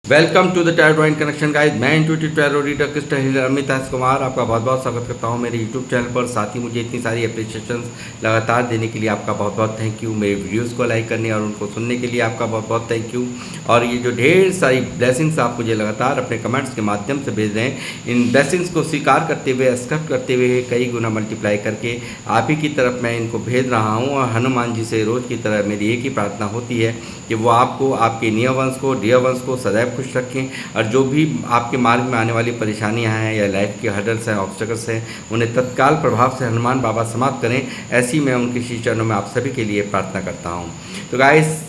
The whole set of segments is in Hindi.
Welcome to the tarot drawing connection guys. मैं intuitive tarot reader Krishna healer Amit S Kumar आपका बहुत बहुत स्वागत करता हूं मेरे यूट्यूब चैनल पर। साथ ही मुझे इतनी सारी अप्रिशिएशंस लगातार देने के लिए आपका बहुत बहुत थैंक यू। मेरे वीडियोस को लाइक करने और उनको सुनने के लिए आपका बहुत बहुत थैंक यू। और ये जो ढेर सारी ब्लेसिंग्स आप मुझे लगातार अपने कमेंट्स के माध्यम से भेज रहे हैं, इन ब्लेसिंग्स को स्वीकार करते हुए, एक्सेप्ट करते हुए कई गुना मल्टीप्लाई करके आप ही की तरफ मैं इनको भेज रहा हूँ। और हनुमान जी से रोज़ की तरह मेरी एक ही प्रार्थना होती है कि वो आपको, आपके नियर वंश को, डियर वंश को सदैव खुश रखें। और जो भी आपके मार्ग में आने वाली परेशानियां हैं या लाइफ के हर्डल्स हैं, ऑब्स्टेकल्स हैं, उन्हें तत्काल प्रभाव से हनुमान बाबा समाप्त करें। ऐसी मैं उनके श्री चरणों में आप सभी के लिए प्रार्थना करता हूं। तो गाइस,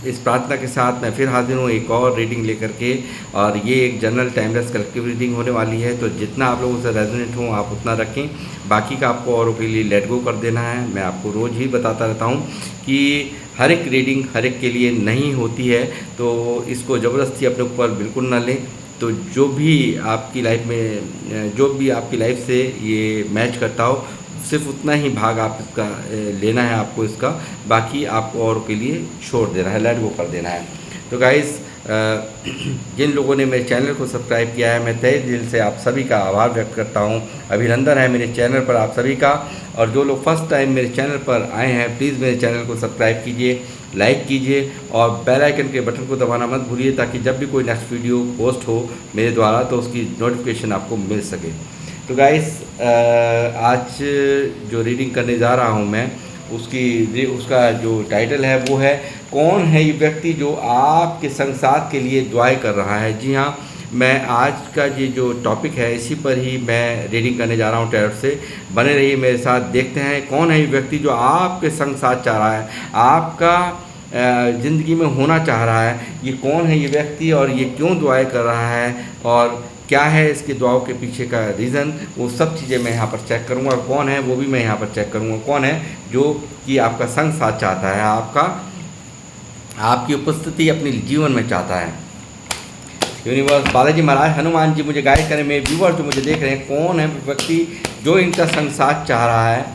इस प्रार्थना के साथ मैं फिर हाजिर हूँ एक और रीडिंग लेकर के। और ये एक जनरल टाइमलेस कलेक्टिव रीडिंग होने वाली है, तो जितना आप लोगों से रेजोनेट हो आप उतना रखें, बाकी का आपको औरों के लिए लेट गो कर देना है। मैं आपको रोज़ ही बताता रहता हूँ कि हर एक रीडिंग हर एक के लिए नहीं होती है, तो इसको ज़बरदस्ती अपने ऊपर बिल्कुल ना लें। तो जो भी आपकी लाइफ में, जो भी आपकी लाइफ से ये मैच करता हो, सिर्फ उतना ही भाग आप इसका लेना है आपको इसका, बाकी आपको और के लिए छोड़ देना है, लेट गो कर देना है। तो गाइस, जिन लोगों ने मेरे चैनल को सब्सक्राइब किया है, मैं तहे दिल से आप सभी का आभार व्यक्त करता हूं। अभिनंदन है मेरे चैनल पर आप सभी का। और जो लोग फर्स्ट टाइम मेरे चैनल पर आए हैं, प्लीज़ मेरे चैनल को सब्सक्राइब कीजिए, लाइक कीजिए और बेल आइकन के बटन को दबाना मत भूलिए, ताकि जब भी कोई नेक्स्ट वीडियो पोस्ट हो मेरे द्वारा तो उसकी नोटिफिकेशन आपको मिल सके। तो गाइस, आज जो रीडिंग करने जा रहा हूँ मैं, उसका जो टाइटल है वो है, कौन है ये व्यक्ति जो आपके संग साथ के लिए दुआएं कर रहा है। जी हाँ, मैं आज का ये जो टॉपिक है इसी पर ही मैं रीडिंग करने जा रहा हूँ टैरो से। बने रहिए मेरे साथ, देखते हैं कौन है ये व्यक्ति जो आपके संग साथ चाह रहा है, आपका ज़िंदगी में होना चाह रहा है। ये कौन है ये व्यक्ति और ये क्यों दुआएं कर रहा है, और क्या है इसके दुआओं के पीछे का रीज़न, वो सब चीज़ें मैं यहाँ पर चेक करूँगा। और कौन है वो भी मैं यहाँ पर चेक करूँगा, कौन है जो कि आपका संग साथ चाहता है, आपकी उपस्थिति अपने जीवन में चाहता है। यूनिवर्स, बालाजी महाराज, हनुमान जी मुझे गाइड करें। मेरे व्यूअर जो मुझे देख रहे हैं, कौन है व्यक्ति जो इनका संग साथ चाह रहा है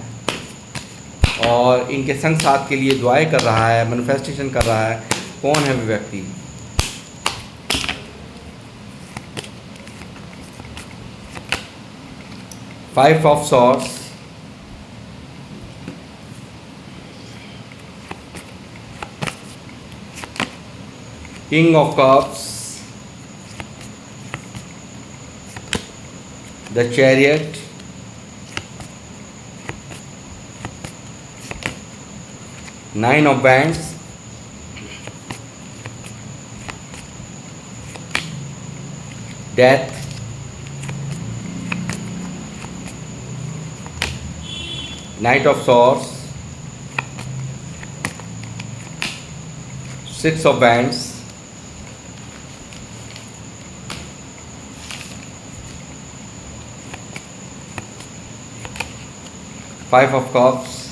और इनके संग साथ के लिए दुआएं कर रहा है, मैनिफेस्टेशन कर रहा है। कौन है वो व्यक्ति? Five of swords, king of cups, the chariot, nine of bands, death, night of swords, six of bands, five of cups,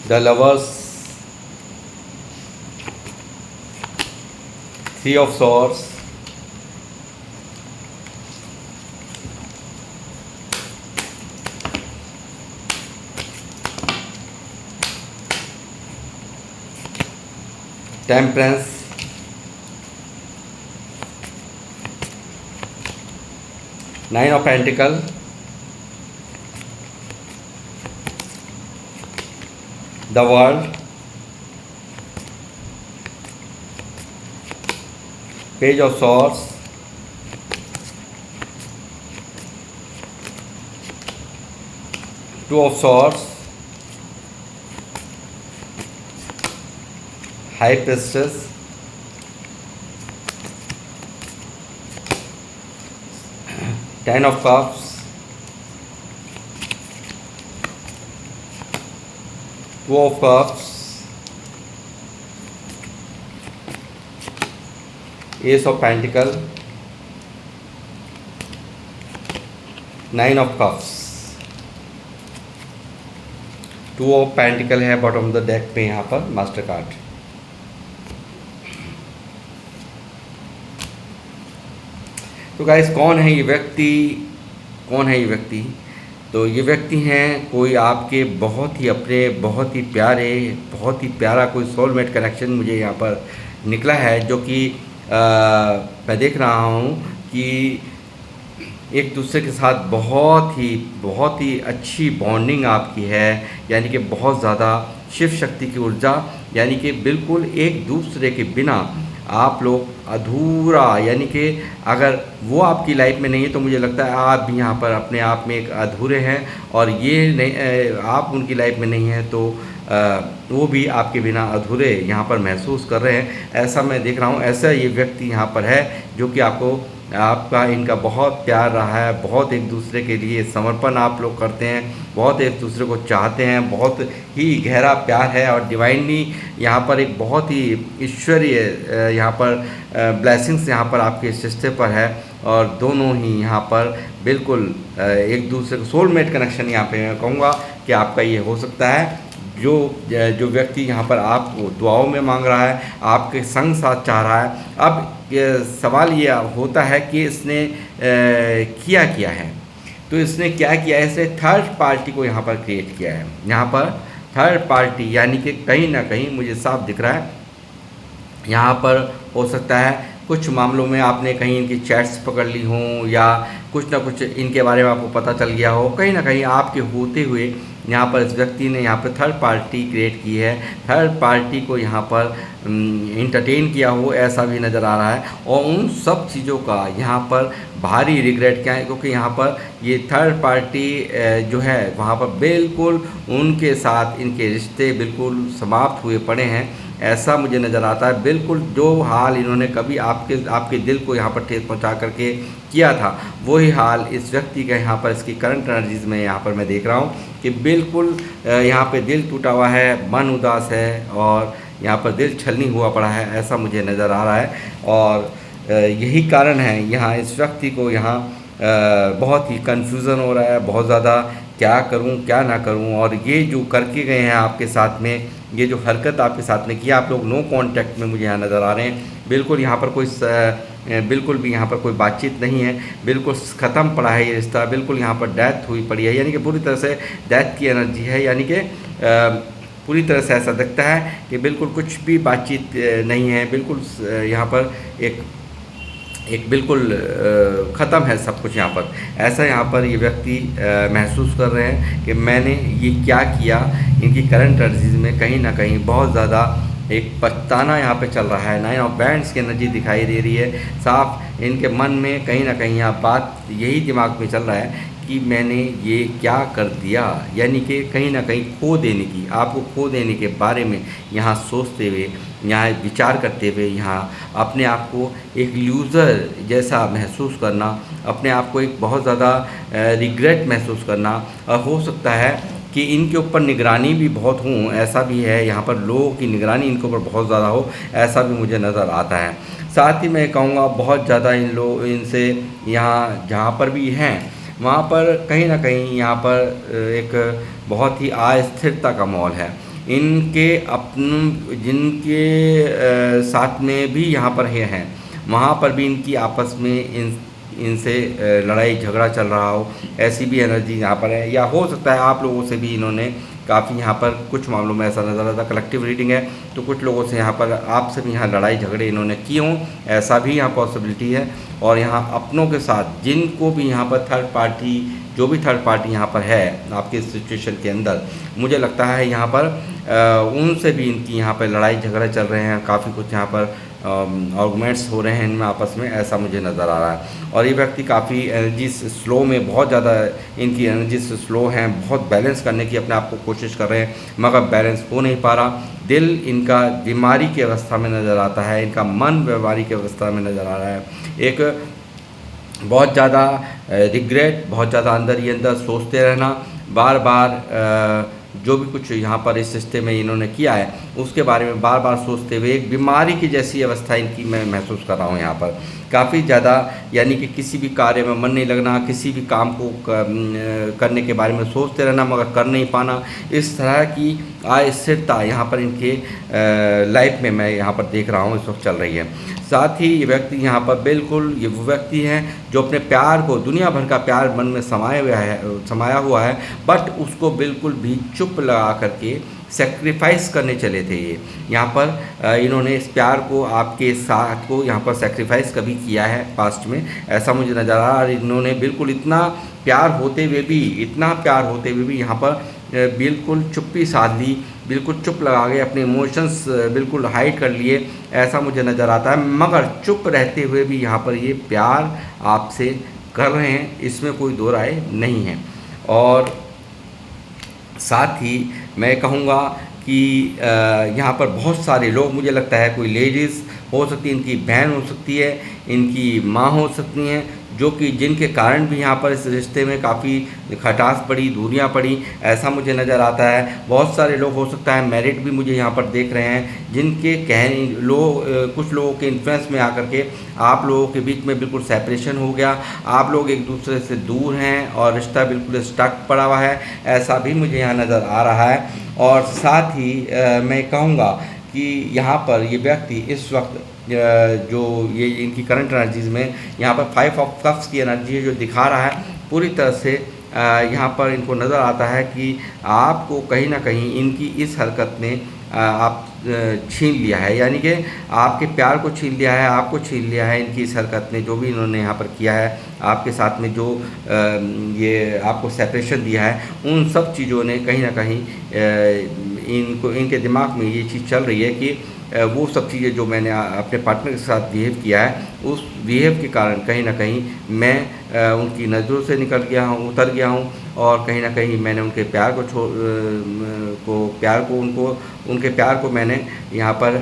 the lovers, three of swords, temperance, nine of pentacle, the world, page of swords, two of swords, high priestess, ten of cups, two of cups, S of pentacle, nine of cups, two of pentacle है बॉटम ऑफ द डेक पे यहाँ पर मास्टर कार्ड। तो गाइस, कौन है ये व्यक्ति कौन है ये व्यक्ति? तो ये व्यक्ति हैं कोई आपके बहुत ही अपने, बहुत ही प्यारे, बहुत ही प्यारा कोई सोलमेट कनेक्शन मुझे यहाँ पर निकला है, जो कि मैं देख रहा हूँ कि एक दूसरे के साथ बहुत ही अच्छी बॉन्डिंग आपकी है। यानी कि बहुत ज़्यादा शिव शक्ति की ऊर्जा, यानी कि बिल्कुल एक दूसरे के बिना आप लोग अधूरा, यानी कि अगर वो आपकी लाइफ में नहीं है तो मुझे लगता है आप भी यहाँ पर अपने आप में एक अधूरे हैं, और ये नहीं, आप उनकी लाइफ में नहीं हैं तो वो भी आपके बिना अधूरे यहाँ पर महसूस कर रहे हैं। ऐसा मैं देख रहा हूँ, ऐसा ये व्यक्ति यहाँ पर है जो कि आपका इनका बहुत प्यार रहा है, बहुत एक दूसरे के लिए समर्पण आप लोग करते हैं, बहुत एक दूसरे को चाहते हैं, बहुत ही गहरा प्यार है, और डिवाइनली यहाँ पर एक बहुत ही ईश्वरीय यहाँ पर ब्लेसिंग्स यहाँ पर आपके इस रिश्ते पर है, और दोनों ही यहाँ पर बिल्कुल एक दूसरे को सोलमेट कनेक्शन यहाँ पे मैं कहूँगा कि आपका ये हो सकता है। जो व्यक्ति यहाँ पर आपको दुआओं में मांग रहा है, आपके संग साथ चाह रहा है। अब सवाल ये होता है कि इसने किया है, तो इसने क्या किया है? इसने थर्ड पार्टी को यहाँ पर क्रिएट किया है। यहाँ पर थर्ड पार्टी यानी कि कहीं ना कहीं मुझे साफ दिख रहा है, यहाँ पर हो सकता है कुछ मामलों में आपने कहीं इनकी चैट्स पकड़ ली हों, या कुछ ना कुछ इनके बारे में आपको पता चल गया हो। कहीं ना कहीं आपके होते हुए यहाँ पर इस व्यक्ति ने यहाँ पर थर्ड पार्टी क्रिएट की है, थर्ड पार्टी को यहाँ पर इंटरटेन किया हो, ऐसा भी नज़र आ रहा है। और उन सब चीज़ों का यहाँ पर भारी रिग्रेट क्या है, क्योंकि यहाँ पर ये थर्ड पार्टी जो है वहाँ पर बिल्कुल उनके साथ इनके रिश्ते बिल्कुल समाप्त हुए पड़े हैं, ऐसा मुझे नज़र आता है। बिल्कुल जो हाल इन्होंने कभी आपके दिल को यहाँ पर ठेस पहुँचा करके किया था, वही हाल इस व्यक्ति का यहाँ पर इसकी करंट एनर्जीज़ में यहाँ पर मैं देख रहा हूँ कि बिल्कुल यहाँ पे दिल टूटा हुआ है, मन उदास है, और यहाँ पर दिल छलनी हुआ पड़ा है, ऐसा मुझे नज़र आ रहा है। और यही कारण है यहाँ इस व्यक्ति को यहाँ बहुत ही कन्फ्यूज़न हो रहा है, बहुत ज़्यादा क्या करूं क्या ना करूं। और ये जो करके गए हैं आपके साथ में, ये जो हरकत आपके साथ में किया, आप लोग नो कांटेक्ट में मुझे यहाँ नज़र आ रहे हैं। बिल्कुल यहाँ पर बिल्कुल भी यहाँ पर कोई बातचीत नहीं है, बिल्कुल ख़त्म पड़ा है ये रिश्ता, बिल्कुल यहाँ पर डेथ हुई पड़ी है, यानी कि पूरी तरह से डेथ की एनर्जी है। यानी कि पूरी तरह से ऐसा दिखता है कि बिल्कुल कुछ भी बातचीत नहीं है, बिल्कुल यहाँ पर एक बिल्कुल ख़त्म है सब कुछ यहाँ पर। ऐसा यहाँ पर ये व्यक्ति महसूस कर रहे हैं कि मैंने ये क्या किया। इनकी करंट एनर्जीज में कहीं ना कहीं बहुत ज़्यादा एक पछताना यहाँ पे चल रहा है। 9 ऑफ बैंड्स की एनर्जी दिखाई दे रही है साफ। इनके मन में कहीं ना कहीं यहाँ बात यही दिमाग में चल रहा है कि मैंने ये क्या कर दिया, यानी कि कहीं ना कहीं खो देने की, आपको खो देने के बारे में यहाँ सोचते हुए, यहाँ विचार करते हुए, यहाँ अपने आप को एक लूज़र जैसा महसूस करना, अपने आप को एक बहुत ज़्यादा रिग्रेट महसूस करना। और हो सकता है कि इनके ऊपर निगरानी भी बहुत हो, ऐसा भी है, यहाँ पर लोगों की निगरानी इनके ऊपर बहुत ज़्यादा हो, ऐसा भी मुझे नज़र आता है। साथ ही मैं कहूँगा बहुत ज़्यादा इनसे यहाँ जहाँ पर भी हैं वहाँ पर कहीं ना कहीं यहाँ पर एक बहुत ही अस्थिरता का माहौल है। इनके जिनके साथ में भी यहाँ पर हैं, वहाँ पर भी इनकी आपस में इनसे लड़ाई झगड़ा चल रहा हो, ऐसी भी एनर्जी यहाँ पर है। या हो सकता है आप लोगों से भी इन्होंने काफ़ी यहाँ पर कुछ मामलों में ऐसा नज़र आता है, कलेक्टिव रीडिंग है तो कुछ लोगों से यहाँ पर आपसे भी यहाँ लड़ाई झगड़े इन्होंने किए हों, ऐसा भी यहाँ पॉसिबिलिटी है। और यहाँ अपनों के साथ जिनको भी यहाँ पर थर्ड पार्टी, जो भी थर्ड पार्टी यहाँ पर है आपके सिचुएशन के अंदर, मुझे लगता है यहाँ पर उनसे भी इनकी यहाँ पर लड़ाई झगड़े चल रहे हैं, काफ़ी कुछ यहाँ पर आर्गूमेंट्स हो रहे हैं इनमें आपस में, ऐसा मुझे नज़र आ रहा है। और ये व्यक्ति काफ़ी एनर्जी स्लो में, बहुत ज़्यादा इनकी एनर्जी स्लो हैं, बहुत बैलेंस करने की अपने आप को कोशिश कर रहे हैं मगर बैलेंस हो नहीं पा रहा। दिल इनका बीमारी की अवस्था में नज़र आता है, इनका मन बीमारी की अवस्था में नज़र आ रहा है। एक बहुत ज़्यादा रिग्रेट, बहुत ज़्यादा अंदर ही अंदर सोचते रहना, बार बार जो भी कुछ यहाँ पर इस रिश्ते में इन्होंने किया है उसके बारे में बार बार सोचते हुए एक बीमारी की जैसी अवस्था इनकी मैं महसूस कर रहा हूँ यहाँ पर। काफ़ी ज़्यादा यानी कि किसी भी कार्य में मन नहीं लगना, किसी भी काम को करने के बारे में सोचते रहना मगर कर नहीं पाना, इस तरह की अस्थिरता यहाँ पर इनके लाइफ में मैं यहाँ पर देख रहा हूँ इस वक्त चल रही है। साथ ही ये व्यक्ति यहाँ पर बिल्कुल ये वो व्यक्ति हैं जो अपने प्यार को, दुनिया भर का प्यार मन में समाया हुआ है, बट उसको बिल्कुल भी चुप लगा करके सेक्रीफाइस करने चले थे ये। यहाँ पर इन्होंने इस प्यार को, आपके साथ को यहाँ पर सेक्रीफाइस कभी किया है पास्ट में, ऐसा मुझे नज़र आ रहा है। इन्होंने बिल्कुल इतना प्यार होते हुए भी यहाँ पर बिल्कुल चुप्पी साध ली, बिल्कुल चुप लगा गए, अपने इमोशंस बिल्कुल हाइड कर लिए, ऐसा मुझे नज़र आता है। मगर चुप रहते हुए भी यहाँ पर ये प्यार आपसे कर रहे हैं, इसमें कोई दो राय नहीं है। और साथ ही मैं कहूँगा कि यहाँ पर बहुत सारे लोग, मुझे लगता है कोई लेडीज़ हो सकती है, इनकी बहन हो सकती है, इनकी माँ हो सकती हैं, जो कि जिनके कारण भी यहाँ पर इस रिश्ते में काफ़ी खटास पड़ी, दूरियाँ पड़ी, ऐसा मुझे नज़र आता है। बहुत सारे लोग हो सकता है मैरिड भी मुझे यहाँ पर देख रहे हैं, जिनके कुछ लोगों के इन्फ्लुएंस में आकर के आप लोगों के बीच में बिल्कुल सेपरेशन हो गया, आप लोग एक दूसरे से दूर हैं और रिश्ता बिल्कुल स्टक पड़ा हुआ है, ऐसा भी मुझे यहाँ नज़र आ रहा है। और साथ ही मैं कहूँगा कि यहाँ पर ये व्यक्ति इस वक्त जो ये इनकी करंट एनर्जीज़ में यहाँ पर 5 ऑफ कप्स की एनर्जी है जो दिखा रहा है, पूरी तरह से यहाँ पर इनको नज़र आता है कि आपको कहीं ना कहीं इनकी इस हरकत ने आप छीन लिया है, यानी कि आपके प्यार को छीन लिया है, आपको छीन लिया है इनकी इस हरकत ने, जो भी इन्होंने यहाँ पर किया है आपके साथ में, जो ये आपको सेपरेशन दिया है, उन सब चीज़ों ने कहीं ना कहीं इनके दिमाग में ये चीज़ चल रही है कि वो सब चीज़ें जो मैंने अपने पार्टनर के साथ बिहेव किया है, उस बिहेव के कारण कहीं ना कहीं मैं उनकी नज़रों से उतर गया हूँ, और कहीं ना कहीं मैंने उनके प्यार उनके प्यार को मैंने यहाँ पर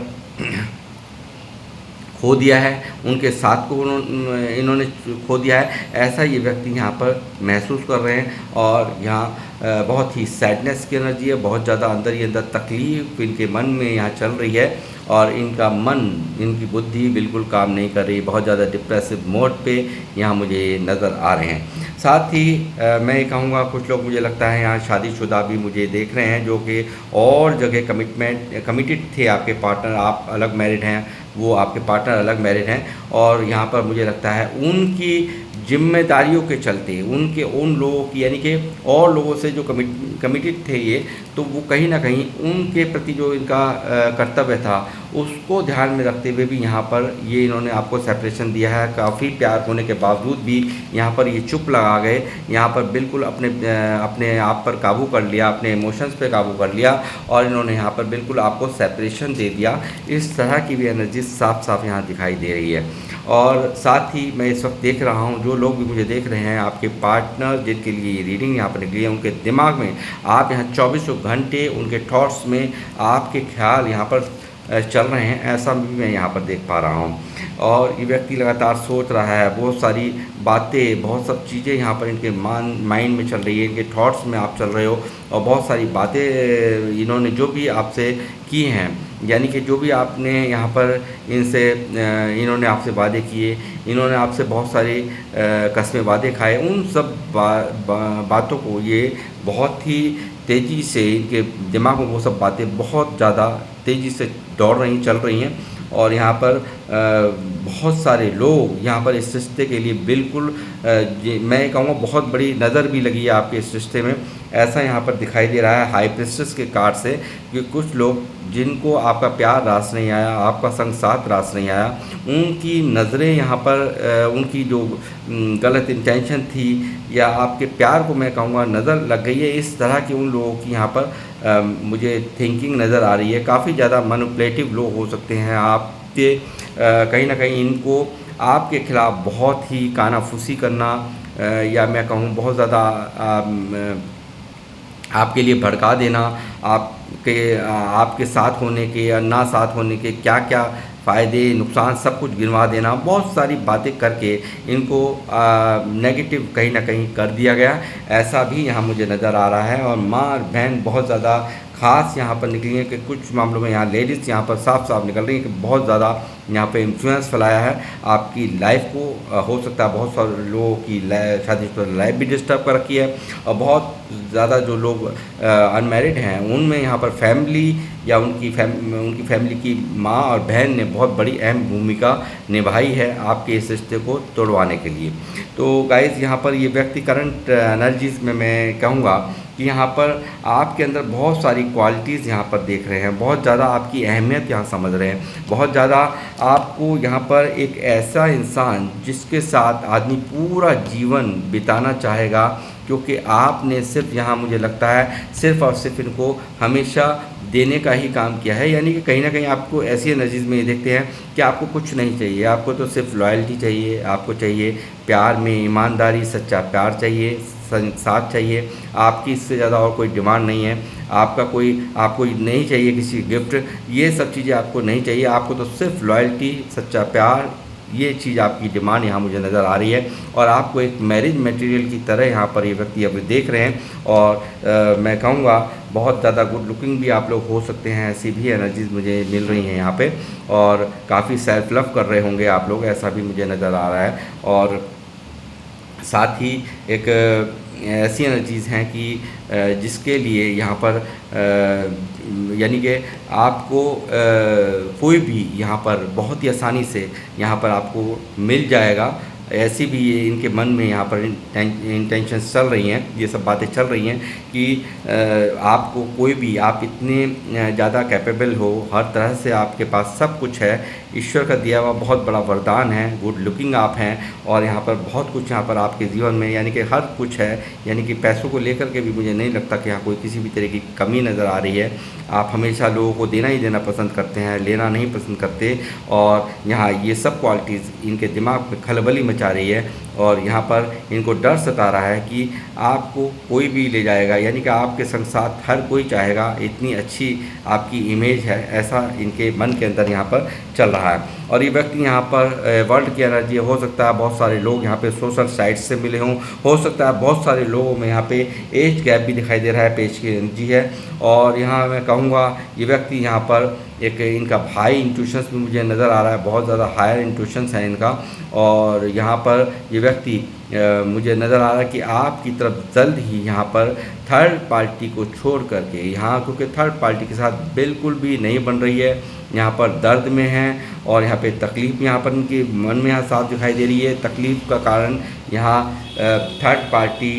खो दिया है, उनके साथ को इन्होंने खो दिया है, ऐसा ये व्यक्ति यहाँ पर महसूस कर रहे हैं। और यहाँ बहुत ही सैडनेस की एनर्जी है, बहुत ज़्यादा अंदर ही अंदर तकलीफ इनके मन में यहाँ चल रही है, और इनका मन, इनकी बुद्धि बिल्कुल काम नहीं कर रही, बहुत ज़्यादा डिप्रेसिव मोड पे यहाँ मुझे नज़र आ रहे हैं। साथ ही मैं ये कहूँगा, कुछ लोग मुझे लगता है यहाँ शादीशुदा भी मुझे देख रहे हैं, जो कि और जगह कमिटेड थे आपके पार्टनर, आप अलग मैरिड हैं, वो आपके पार्टनर अलग मैरिड हैं, और यहाँ पर मुझे लगता है उनकी जिम्मेदारियों के चलते, उन लोगों की, यानी कि और लोगों से जो कमिटेड थे ये, तो वो कहीं ना कहीं उनके प्रति जो इनका कर्तव्य था उसको ध्यान में रखते हुए भी यहाँ पर ये इन्होंने आपको सेपरेशन दिया है। काफ़ी प्यार होने के बावजूद भी यहाँ पर ये चुप लगा गए, यहाँ पर बिल्कुल अपने आप पर काबू कर लिया, अपने इमोशंस पे काबू कर लिया, और इन्होंने यहाँ पर बिल्कुल आपको सेपरेशन दे दिया। इस तरह की भी एनर्जी साफ साफ यहाँ दिखाई दे रही है। और साथ ही मैं इस वक्त देख रहा हूँ, जो लोग भी मुझे देख रहे हैं, आपके पार्टनर जिनके लिए ये रीडिंग यहाँ पर निकली है, उनके दिमाग में आप यहाँ 24 घंटे उनके थॉट्स में आपके ख्याल यहाँ पर चल रहे हैं, ऐसा भी मैं यहाँ पर देख पा रहा हूँ। और ये व्यक्ति लगातार सोच रहा है, बहुत सारी बातें, बहुत सब चीज़ें यहाँ पर इनके माइंड में चल रही है, इनके थॉट्स में आप चल रहे हो, और बहुत सारी बातें इन्होंने जो भी आपसे की हैं, यानी कि जो भी आपने यहाँ पर इन्होंने आपसे वादे किए, इन्होंने आपसे बहुत सारी कस्में वादे खाए, उन सब बातों को ये बहुत ही तेज़ी से, इनके दिमाग में वो सब बातें बहुत ज़्यादा तेज़ी से दौड़ रही, चल रही हैं। और यहाँ पर बहुत सारे लोग यहाँ पर इस रिश्ते के लिए बिल्कुल मैं कहूँगा बहुत बड़ी नज़र भी लगी है आपके इस रिश्ते में, ऐसा यहाँ पर दिखाई दे रहा है हाई प्रिस्टेस के कार्ड से, कि कुछ लोग जिनको आपका प्यार रास नहीं आया, आपका संग साथ रास नहीं आया, उनकी नज़रें यहाँ पर उनकी जो गलत इंटेंशन थी, या आपके प्यार को मैं कहूँगा नज़र लग गई है, इस तरह की उन लोगों की यहाँ पर मुझे थिंकिंग नज़र आ रही है। काफ़ी ज़्यादा मैनिपुलेटिव लोग हो सकते हैं आपके, कहीं ना कहीं इनको आपके खिलाफ बहुत ही कानाफूसी करना, या मैं कहूँ बहुत ज़्यादा आपके लिए भड़का देना, आपके साथ होने के या ना साथ होने के क्या क्या फ़ायदे नुकसान सब कुछ गिनवा देना, बहुत सारी बातें करके इनको नेगेटिव कहीं ना कहीं कर दिया गया, ऐसा भी यहाँ मुझे नज़र आ रहा है। और माँ और बहन बहुत ज़्यादा ख़ास यहाँ पर निकली हैं कि कुछ मामलों में यहाँ लेडीज़ यहाँ पर साफ साफ निकल रही हैं कि बहुत ज़्यादा यहाँ पे इन्फ्लुएंस फैलाया है आपकी लाइफ को। हो सकता है बहुत सारे लोगों की शादीशुदा लाइफ भी डिस्टर्ब कर रखी है, और बहुत ज़्यादा जो लोग अनमैरिड हैं उनमें यहाँ पर फैमिली या उनकी फैमिली की माँ और बहन ने बहुत बड़ी अहम भूमिका निभाई है आपके इस रिश्ते को तोड़वाने के लिए। तो गाइज़ यहाँ पर ये व्यक्ति करंट एनर्जीज़ में मैं कहूँगा कि यहाँ पर आपके अंदर बहुत सारी क्वालिटीज़ यहाँ पर देख रहे हैं, बहुत ज़्यादा आपकी अहमियत यहाँ समझ रहे हैं, बहुत ज़्यादा आपको यहाँ पर एक ऐसा इंसान जिसके साथ आदमी पूरा जीवन बिताना चाहेगा, क्योंकि आपने सिर्फ यहाँ मुझे लगता है सिर्फ और सिर्फ इनको हमेशा देने का ही काम किया है। यानी कि कहीं ना कहीं आपको ऐसी एनर्जीज़ में ये देखते हैं कि आपको कुछ नहीं चाहिए, आपको तो सिर्फ लॉयल्टी चाहिए, आपको चाहिए प्यार में ईमानदारी, सच्चा प्यार चाहिए, साथ चाहिए, आपकी इससे ज़्यादा और कोई डिमांड नहीं है। आपको नहीं चाहिए किसी गिफ्ट, ये सब चीज़ें आपको नहीं चाहिए, आपको तो सिर्फ लॉयल्टी, सच्चा प्यार, ये चीज़ आपकी डिमांड यहाँ मुझे नज़र आ रही है। और आपको एक मैरिज मटेरियल की तरह यहाँ पर ये व्यक्ति अभी देख रहे हैं। और मैं कहूँगा बहुत ज़्यादा गुड लुकिंग भी आप लोग हो सकते हैं, ऐसी भी एनर्जीज़ मुझे मिल रही हैं यहाँ पे। और काफ़ी सेल्फ लव कर रहे होंगे आप लोग, ऐसा भी मुझे नज़र आ रहा है। और साथ ही एक ऐसी एनर्जीज़ हैं कि जिसके लिए यहाँ पर यानी कि आपको कोई भी यहाँ पर बहुत ही आसानी से यहाँ पर आपको मिल जाएगा, ऐसी भी ये इनके मन में यहाँ पर इंटेंशंस चल रही हैं, ये सब बातें चल रही हैं कि आपको कोई भी, आप इतने ज़्यादा कैपेबल हो, हर तरह से आपके पास सब कुछ है, ईश्वर का दिया हुआ बहुत बड़ा वरदान है, गुड लुकिंग आप हैं। और यहाँ पर बहुत कुछ यहाँ पर आपके जीवन में यानी कि हर कुछ है, यानी कि पैसों को लेकर के भी मुझे नहीं लगता कि यहाँ कोई किसी भी तरह की कमी नज़र आ रही है। आप हमेशा लोगों को देना ही देना पसंद करते हैं, लेना नहीं पसंद करते। और यहाँ ये सब क्वालिटीज़ इनके दिमाग में खलबली मचा रही है, और यहाँ पर इनको डर सता रहा है कि आपको कोई भी ले जाएगा, यानी कि आपके संग साथ हर कोई चाहेगा, इतनी अच्छी आपकी इमेज है, ऐसा इनके मन के अंदर यहाँ पर चल रहा है। और ये व्यक्ति यहाँ पर वर्ल्ड की एनर्जी, हो सकता है बहुत सारे लोग यहाँ पे सोशल साइट्स से मिले हों, हो सकता है बहुत सारे लोगों में यहाँ पे एज गैप भी दिखाई दे रहा है, पेज की एनर्जी है। और यहाँ मैं कहूँगा ये व्यक्ति यहाँ पर एक इनका हाई इंट्यूशंस भी मुझे नज़र आ रहा है, बहुत ज़्यादा हायर इंट्यूशंस है इनका। और यहाँ पर ये व्यक्ति मुझे नज़र आ रहा है कि आपकी तरफ जल्द ही यहाँ पर थर्ड पार्टी को छोड़ करके, यहाँ क्योंकि थर्ड पार्टी के साथ बिल्कुल भी नहीं बन रही है, यहाँ पर दर्द में हैं। और यहाँ पे तकलीफ़ यहाँ पर इनके मन में यहाँ साफ दिखाई दे रही है। तकलीफ़ का कारण यहाँ थर्ड पार्टी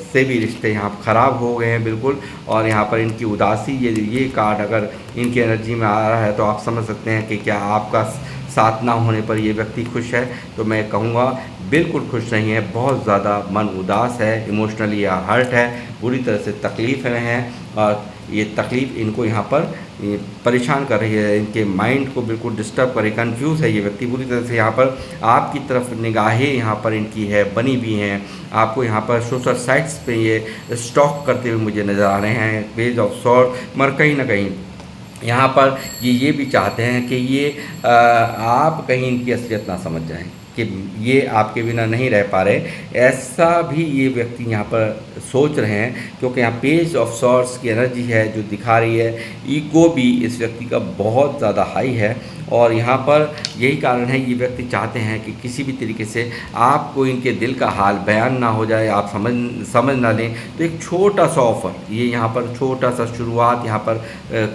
से भी रिश्ते यहाँ ख़राब हो गए हैं बिल्कुल। और यहाँ पर इनकी उदासी, ये कार्ड अगर इनकी एनर्जी में आ रहा है तो आप समझ सकते हैं कि क्या आपका साथ ना होने पर ये व्यक्ति खुश है। तो मैं कहूँगा बिल्कुल खुश नहीं है, बहुत ज़्यादा मन उदास है, इमोशनली या हर्ट है, बुरी तरह से तकलीफ़ में है। और ये तकलीफ़ इनको यहाँ पर परेशान कर रही है, इनके माइंड को बिल्कुल डिस्टर्ब कर रही, कन्फ्यूज़ है ये व्यक्ति बुरी तरह से। यहाँ पर आपकी तरफ निगाहें यहाँ पर इनकी है बनी हुई हैं, आपको यहाँ पर सोशल साइट्स पे ये स्टॉक करते हुए मुझे नज़र आ रहे हैं, पेज ऑफ सॉर्ड। मगर कहीं ना कहीं यहाँ पर ये भी चाहते हैं कि ये आप कहीं इनकी असलियत ना समझ जाएं कि ये आपके बिना नहीं रह पा रहे, ऐसा भी ये व्यक्ति यहाँ पर सोच रहे हैं। क्योंकि यहाँ पेज ऑफ सॉर्ड्स की एनर्जी है जो दिखा रही है ईगो भी इस व्यक्ति का बहुत ज़्यादा हाई है। और यहाँ पर यही कारण है ये व्यक्ति चाहते हैं कि किसी भी तरीके से आपको इनके दिल का हाल बयान ना हो जाए, आप समझ ना लें। तो एक छोटा सा ऑफ़र, ये यहाँ पर छोटा सा शुरुआत यहाँ पर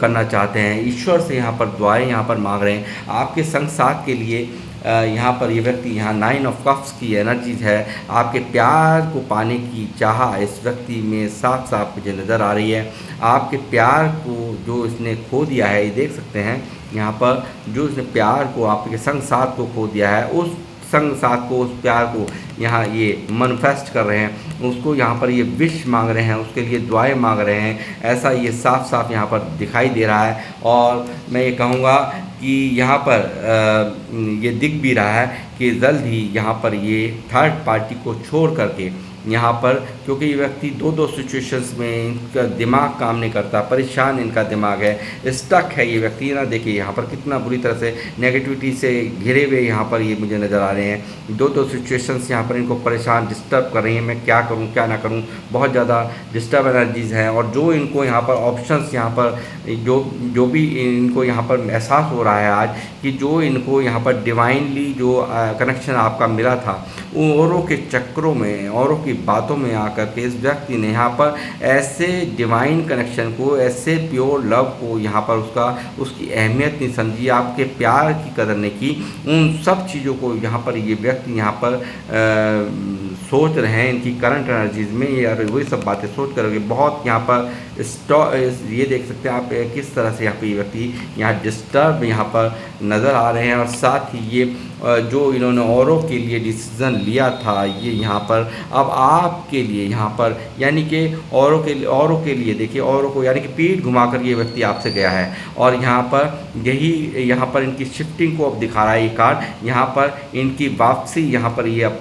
करना चाहते हैं, ईश्वर से यहाँ पर दुआएं यहाँ पर मांग रहे हैं आपके संग साथ के लिए। यहाँ पर ये व्यक्ति, यहाँ 9 ऑफ कप्स की एनर्जीज है, आपके प्यार को पाने की चाह इस व्यक्ति में साफ साफ मुझे नज़र आ रही है। आपके प्यार को जो इसने खो दिया है, ये देख सकते हैं यहाँ पर जो इसने प्यार को, आपके संग साथ को खो दिया है, उस संग साथ को, उस प्यार को यहाँ ये मैनिफेस्ट कर रहे हैं, उसको यहाँ पर ये विश मांग रहे हैं, उसके लिए दुआएं मांग रहे हैं, ऐसा ये साफ साफ यहाँ पर दिखाई दे रहा है। और मैं ये कहूँगा कि यहाँ पर ये दिख भी रहा है कि जल्द ही यहाँ पर ये थर्ड पार्टी को छोड़ करके यहाँ पर, क्योंकि ये व्यक्ति दो दो सिचुएशंस में इनका दिमाग काम नहीं करता, परेशान इनका दिमाग है, स्टक है ये व्यक्ति ना। देखिए यहाँ पर कितना बुरी तरह से नेगेटिविटी से घिरे हुए यहाँ पर ये मुझे नज़र आ रहे हैं। दो दो सिचुएशंस यहाँ पर इनको परेशान डिस्टर्ब कर रही हैं, मैं क्या करूँ क्या ना करूँ, बहुत ज़्यादा डिस्टर्ब एनर्जीज़ हैं। और जो इनको यहाँ पर ऑप्शंस यहाँ पर जो भी इनको यहाँ पर एहसास हो रहा है आज कि जो इनको यहाँ पर डिवाइनली जो कनेक्शन आपका मिला था, औरों के चक्करों में, औरों की बातों में आकर के इस व्यक्ति ने यहाँ पर ऐसे डिवाइन कनेक्शन को, ऐसे प्योर लव को यहाँ पर उसकी अहमियत नहीं समझी, आपके प्यार की कदर नहीं की। उन सब चीज़ों को यहाँ पर ये व्यक्ति यहाँ पर सोच रहे हैं, इनकी करंट एनर्जीज में ये वही सब बातें सोच कर बहुत यहाँ पर ये देख सकते हैं आप किस तरह से यहाँ पर ये व्यक्ति यहाँ डिस्टर्ब यहाँ पर नज़र आ रहे हैं। और साथ ही ये जो इन्होंने औरों के लिए डिसीज़न लिया था, ये यहाँ पर अब आपके लिए यहाँ पर यानी कि औरों के लिए देखिए, औरों को यानी कि पीठ घुमाकर ये व्यक्ति आपसे गया है। और यहाँ पर यही यहाँ पर इनकी शिफ्टिंग को अब दिखा रहा है ये कार्ड। यहाँ पर इनकी वापसी यहाँ पर ये अब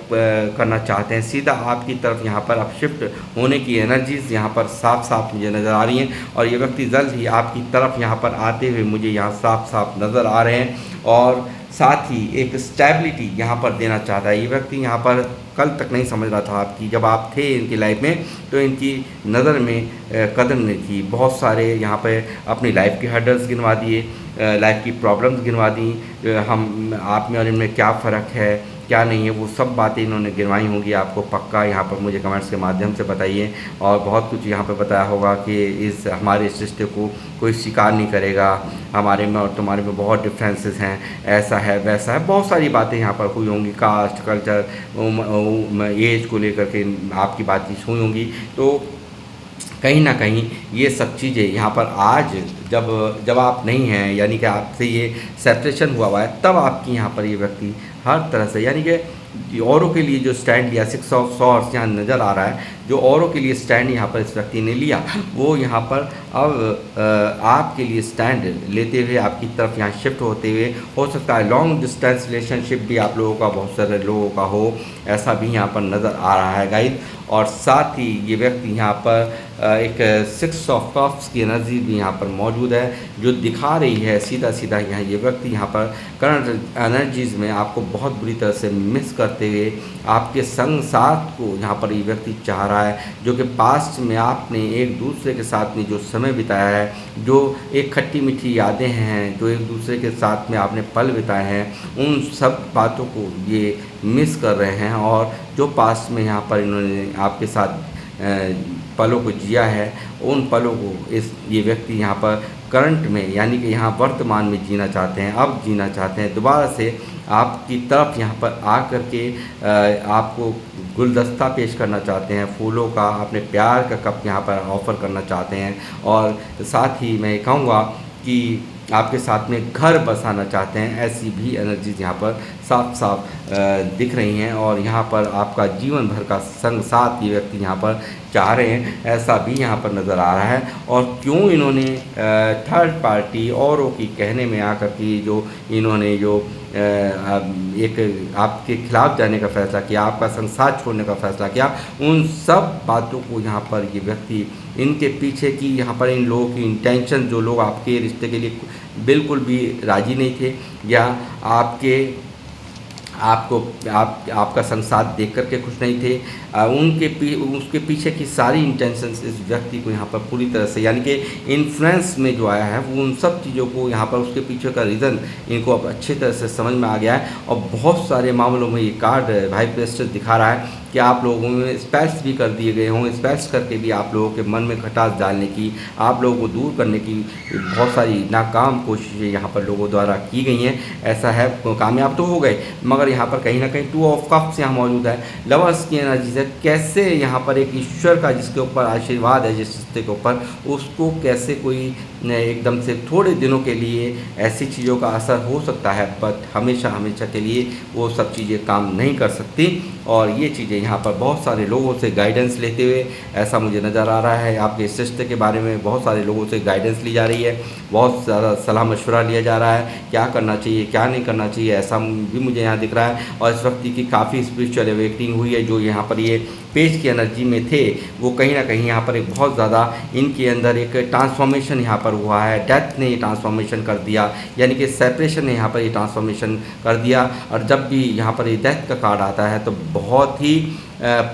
करना चाहते हैं, सीधा आपकी तरफ यहाँ पर अब शिफ्ट होने की एनर्जीज़ यहाँ पर साफ साफ मुझे नज़र आ रही हैं। और ये व्यक्ति जल्द ही आपकी तरफ यहाँ पर आते हुए मुझे यहाँ साफ साफ नज़र आ रहे हैं। और साथ ही एक स्टेबिलिटी यहाँ पर देना चाहता है ये व्यक्ति। यहाँ पर कल तक नहीं समझ रहा था आपकी, जब आप थे इनकी लाइफ में तो इनकी नज़र में कदर नहीं थी। बहुत सारे यहाँ पे अपनी लाइफ के हर्डल्स गिनवा दिए, लाइफ की प्रॉब्लम्स गिनवा दी, हम आप में और इनमें क्या फ़र्क है क्या नहीं है, वो सब बातें इन्होंने गिनवाई होंगी आपको पक्का। यहाँ पर मुझे कमेंट्स के माध्यम से बताइए। और बहुत कुछ यहाँ पर बताया होगा कि हमारे इस रिश्ते को कोई स्वीकार नहीं करेगा, हमारे में और तुम्हारे में बहुत डिफरेंसेस हैं, ऐसा है वैसा है, बहुत सारी बातें यहाँ पर हुई होंगी। कास्ट, कल्चर, एज को लेकर के आपकी बातचीत हुई होंगी। तो कहीं ना कहीं ये सब चीज़ें यहाँ पर आज जब आप नहीं हैं, यानी कि आपसे ये सेपरेशन हुआ है, तब आपकी यहाँ पर ये व्यक्ति हर तरह से यानी कि औरों के लिए जो स्टैंड लिया, 6 ऑफ सॉर्ड्स यहाँ नज़र आ रहा है, जो औरों के लिए स्टैंड यहाँ पर इस व्यक्ति ने लिया, वो यहाँ पर अब आपके लिए स्टैंड लेते हुए आपकी तरफ यहाँ शिफ्ट होते हुए, हो सकता है लॉन्ग डिस्टेंस रिलेशनशिप भी आप लोगों का, बहुत सारे लोगों का हो, ऐसा भी यहाँ पर नज़र आ रहा है गाइस। और साथ ही ये व्यक्ति यहाँ पर एक 6 ऑफ कप्स की एनर्जी भी यहाँ पर मौजूद है, जो दिखा रही है सीधा सीधा यहाँ ये व्यक्ति यहाँ पर करंट एनर्जीज़ में आपको बहुत बुरी तरह से मिस करते हुए आपके संग साथ को यहाँ पर ये व्यक्ति चाह रहा है, जो कि पास्ट में आपने एक दूसरे के साथ में जो समय बिताया है, जो एक खट्टी मीठी यादें हैं, जो एक दूसरे के साथ में आपने पल बिताए हैं, उन सब बातों को ये मिस कर रहे हैं। और जो पास्ट में यहाँ पर इन्होंने आपके साथ पलों को जिया है, उन पलों को ये व्यक्ति यहाँ पर करंट में यानी कि यहाँ वर्तमान में जीना चाहते हैं, अब जीना चाहते हैं, दोबारा से आपकी तरफ यहाँ पर आकर के आपको गुलदस्ता पेश करना चाहते हैं, फूलों का, अपने प्यार का कप यहाँ पर ऑफ़र करना चाहते हैं। और साथ ही मैं कहूँगा कि आपके साथ में घर बसाना चाहते हैं, ऐसी भी एनर्जीज यहाँ पर साफ साफ दिख रही हैं। और यहाँ पर आपका जीवन भर का संग साथ ये व्यक्ति यहाँ पर चाह रहे हैं, ऐसा भी यहाँ पर नज़र आ रहा है। और क्यों इन्होंने थर्ड पार्टी औरों की कहने में आकर के जो इन्होंने जो एक आपके खिलाफ जाने का फ़ैसला किया, आपका संसार छोड़ने का फ़ैसला किया, उन सब बातों को यहाँ पर ये व्यक्ति, इनके पीछे की यहाँ पर इन लोगों की इंटेंशन, जो लोग आपके रिश्ते के लिए बिल्कुल भी राज़ी नहीं थे या आपका संसार देख कर के खुश नहीं थे, उसके पीछे की सारी इंटेंशंस इस व्यक्ति को यहाँ पर पूरी तरह से यानी कि इन्फ्लुएंस में जो आया है, वो उन सब चीज़ों को यहाँ पर उसके पीछे का रीज़न इनको अब अच्छी तरह से समझ में आ गया है। और बहुत सारे मामलों में ये कार्ड भाई प्रेस्टस दिखा रहा है कि आप लोगों में स्पेल्स भी कर दिए गए हों, स्पेल्स करके भी आप लोगों के मन में खटास डालने की, आप लोगों को दूर करने की बहुत सारी नाकाम कोशिशें यहाँ पर लोगों द्वारा की गई हैं। ऐसा है, कामयाब तो हो गए, मगर यहाँ पर कहीं ना कहीं 2 ऑफ कप्स यहाँ मौजूद है, लवर्स की एनर्जी है। कैसे यहाँ पर एक ईश्वर का जिसके ऊपर आशीर्वाद है, जिस रिश्ते के ऊपर, उसको कैसे कोई एकदम से थोड़े दिनों के लिए ऐसी चीज़ों का असर हो सकता है, बट हमेशा हमेशा के लिए वो सब चीज़ें काम नहीं कर सकती। और ये चीज़ें यहाँ पर बहुत सारे लोगों से गाइडेंस लेते हुए ऐसा मुझे नज़र आ रहा है। आपके इस रिश्ते के बारे में बहुत सारे लोगों से गाइडेंस ली जा रही है, बहुत ज़्यादा सलाह मशवरा लिया जा रहा है, क्या करना चाहिए क्या नहीं करना चाहिए, ऐसा भी मुझे यहाँ दिख रहा है। और इस व्यक्ति की काफ़ी स्पिरिचुअल अवेकनिंग हुई है। जो यहाँ पर ये पेज की एनर्जी में थे वो कहीं ना कहीं यहाँ पर एक बहुत ज़्यादा इनके अंदर एक ट्रांसफॉर्मेशन यहाँ पर हुआ है। डेथ ने ये ट्रांसफॉर्मेशन कर दिया, यानी कि सेपरेशन ने यहाँ पर ये ट्रांसफॉर्मेशन कर दिया। और जब भी यहाँ पर ये डेथ का कार्ड आता है तो बहुत ही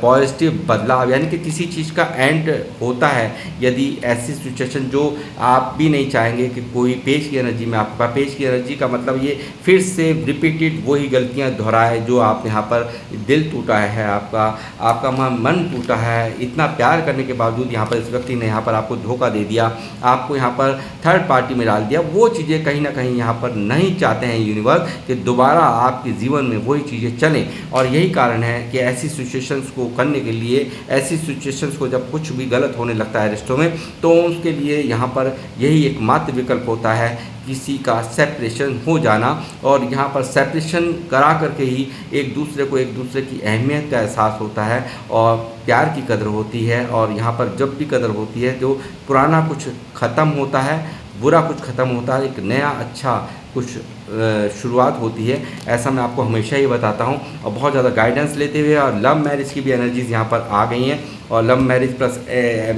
पॉजिटिव बदलाव, यानी कि किसी चीज़ का एंड होता है। यदि ऐसी सिचुएशन जो आप भी नहीं चाहेंगे कि कोई पेज की एनर्जी में आपका, पेज की एनर्जी का मतलब ये फिर से रिपीटेड वही गलतियां दोहराए जो आप यहाँ पर दिल टूटा है, आपका मन टूटा है। इतना प्यार करने के बावजूद यहाँ पर इस व्यक्ति ने यहाँ पर आपको धोखा दे दिया, आपको यहाँ पर थर्ड पार्टी में डाल दिया। वो चीज़ें कहीं ना कहीं यहाँ पर नहीं चाहते हैं यूनिवर्स कि दोबारा आपके जीवन में वही चीज़ें चलें। और यही कारण है कि ऐसी सिचुएशंस को करने के लिए, ऐसी सिचुएशंस को जब कुछ भी गलत होने लगता है रिश्तों में, तो उसके लिए यहाँ पर यही एकमात्र विकल्प होता है किसी का सेपरेशन हो जाना। और यहाँ पर सेपरेशन करा करके ही एक दूसरे की अहमियत का एहसास होता है और प्यार की कदर होती है। और यहाँ पर जब भी कदर होती है जो पुराना कुछ ख़त्म होता है, बुरा कुछ ख़त्म होता है, एक नया अच्छा कुछ शुरुआत होती है। ऐसा मैं आपको हमेशा ही बताता हूँ। और बहुत ज़्यादा गाइडेंस लेते हुए और लव मैरिज की भी एनर्जीज़ यहाँ पर आ गई हैं, और लव मैरिज प्लस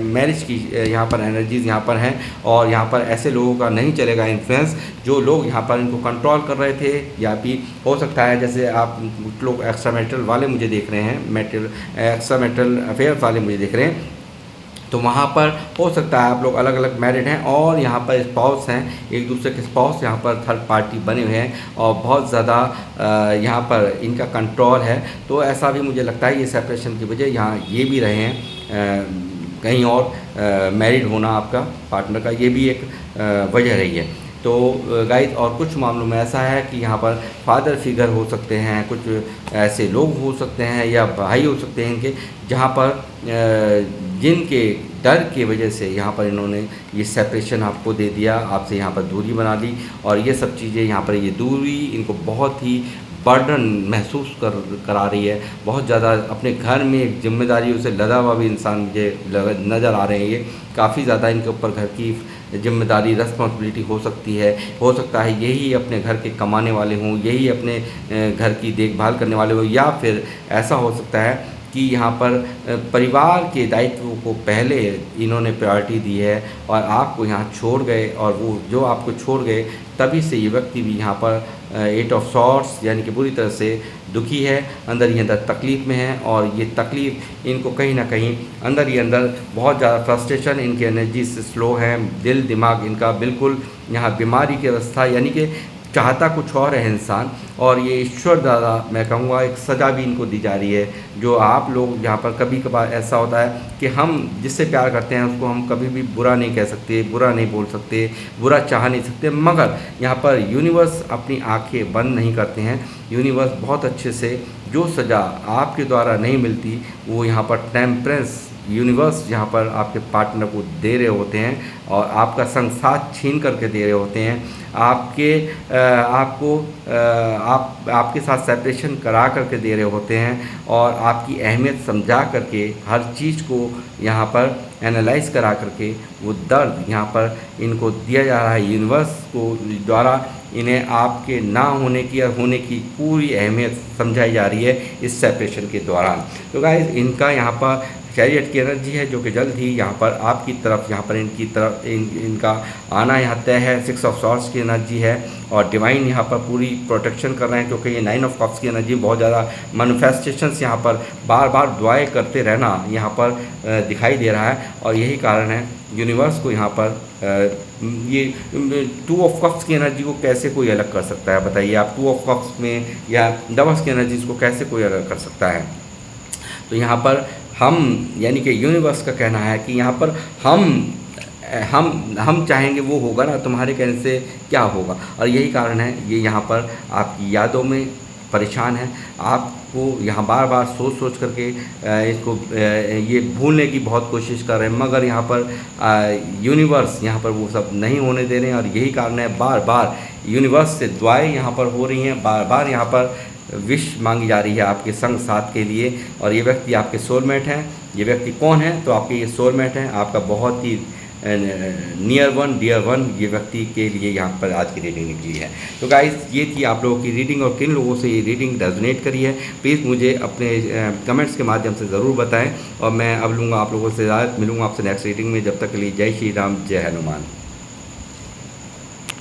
मैरिज की यहाँ पर एनर्जीज़ यहाँ पर हैं। और यहाँ पर ऐसे लोगों का नहीं चलेगा इन्फ्लुएंस, जो लोग यहाँ पर इनको कंट्रोल कर रहे थे, या भी हो सकता है जैसे आप कुछ लोग एक्स्ट्रा मैरिटल वाले मुझे देख रहे हैं, एक्स्ट्रा मैरिटल अफेयर्स वाले मुझे देख रहे हैं, तो वहाँ पर हो सकता है आप लोग अलग अलग मैरिड हैं और यहाँ पर स्पाउस हैं, एक दूसरे के स्पाउस यहाँ पर थर्ड पार्टी बने हुए हैं और बहुत ज़्यादा यहाँ पर इनका कंट्रोल है। तो ऐसा भी मुझे लगता है ये सेपरेशन की वजह यहाँ ये भी रहे हैं, कहीं और मैरिड होना आपका पार्टनर का, ये भी एक वजह रही है। तो गाइस, और कुछ मामलों में ऐसा है कि यहाँ पर फादर फिगर हो सकते हैं, कुछ ऐसे लोग हो सकते हैं या भाई हो सकते हैं इनके, जहाँ पर जिनके डर की वजह से यहाँ पर इन्होंने ये सेपरेशन आपको दे दिया, आपसे यहाँ पर दूरी बना ली। और ये सब चीज़ें यहाँ पर ये दूरी इनको बहुत ही बर्डन महसूस करा रही है। बहुत ज़्यादा अपने घर में एक जिम्मेदारियों से लदा हुआ भी इंसान मुझे नज़र आ रहे हैं। ये काफ़ी ज़्यादा इनके ऊपर घर की जिम्मेदारी, रिस्पॉन्सिबिलिटी हो सकती है। हो सकता है यही अपने घर के कमाने वाले हों, यही अपने घर की देखभाल करने वाले हों, या फिर ऐसा हो सकता है कि यहाँ पर परिवार के दायित्वों को पहले इन्होंने प्रायोरिटी दी है और आपको यहाँ छोड़ गए। और वो जो आपको छोड़ गए तभी से ये व्यक्ति भी यहाँ पर 8 ऑफ सॉर्ड्स यानी कि बुरी तरह से दुखी है, अंदर ही अंदर तकलीफ़ में है। और ये तकलीफ़ इनको कहीं ना कहीं अंदर ही अंदर बहुत ज़्यादा फ्रस्ट्रेशन, इनकी एनर्जी से स्लो है, दिल दिमाग इनका बिल्कुल यहाँ बीमारी की अवस्था, यानी कि चाहता कुछ और है इंसान। और ये ईश्वर द्वारा मैं कहूँगा एक सज़ा भी इनको दी जा रही है। जो आप लोग यहाँ पर कभी कभार ऐसा होता है कि हम जिससे प्यार करते हैं उसको हम कभी भी बुरा नहीं कह सकते, बुरा नहीं बोल सकते, बुरा चाह नहीं सकते, मगर यहाँ पर यूनिवर्स अपनी आंखें बंद नहीं करते हैं। यूनिवर्स बहुत अच्छे से जो सज़ा आपके द्वारा नहीं मिलती वो यहाँ पर टेम्परेंस यूनिवर्स यहाँ पर आपके पार्टनर को दे रहे होते हैं और आपका संग साथ छीन करके दे रहे होते हैं। आपके साथ सेपरेशन करा करके दे रहे होते हैं और आपकी अहमियत समझा करके हर चीज़ को यहाँ पर एनालाइज करा करके वो दर्द यहाँ पर इनको दिया जा रहा है। यूनिवर्स को द्वारा इन्हें आपके ना होने की और होने की पूरी अहमियत समझाई जा रही है इस सेपरेशन के दौरान। तो गाइस, इनका यहाँ पर चैरियट की एनर्जी है जो कि जल्द ही यहाँ पर आपकी तरफ, यहाँ पर इनकी तरफ इनका आना यहाँ तय है। 6 ऑफ सॉर्ड्स की एनर्जी है और डिवाइन यहाँ पर पूरी प्रोटेक्शन कर रहे हैं, क्योंकि ये 9 ऑफ कप्स की एनर्जी बहुत ज़्यादा मैनिफेस्टेशंस यहाँ पर बार बार दुआएं करते रहना यहाँ पर दिखाई दे रहा है। और यही कारण है यूनिवर्स को यहाँ पर ये 2 ऑफ कप्स की एनर्जी को कैसे कोई अलग कर सकता है, बताइए आप। 2 ऑफ कप्स में या डबल्स की एनर्जीज को कैसे कोई अलग कर सकता है। तो यहाँ पर हम, यानी कि यूनिवर्स का कहना है कि यहाँ पर हम चाहेंगे वो होगा ना, तुम्हारे कहने से क्या होगा। और यही कारण है ये यहाँ पर आपकी यादों में परेशान है, आपको यहाँ बार बार सोच करके इसको ये भूलने की बहुत कोशिश कर रहे हैं, मगर यहाँ पर यूनिवर्स यहाँ पर वो सब नहीं होने दे रहे हैं। और यही कारण है बार बार यूनिवर्स से दुआएं यहाँ पर हो रही हैं, बार बार यहाँ पर विश मांगी जा रही है आपके संग साथ के लिए, और ये व्यक्ति आपके सोलमेट हैं। ये व्यक्ति कौन है? तो आपके ये सोलमेट हैं, आपका बहुत ही नियर वन डियर वन ये व्यक्ति के लिए यहाँ पर आज की रीडिंग निकली है। तो गाइस, ये थी आप लोगों की रीडिंग, और किन लोगों से ये रीडिंग रेजोनेट करी है प्लीज़ मुझे अपने कमेंट्स के माध्यम से ज़रूर बताएं, और मैं अब लूँगा आप लोगों से इजाज़त, मिलूँगा आपसे नेक्स्ट रीडिंग में। जब तक के लिए जय श्री राम, जय हनुमान।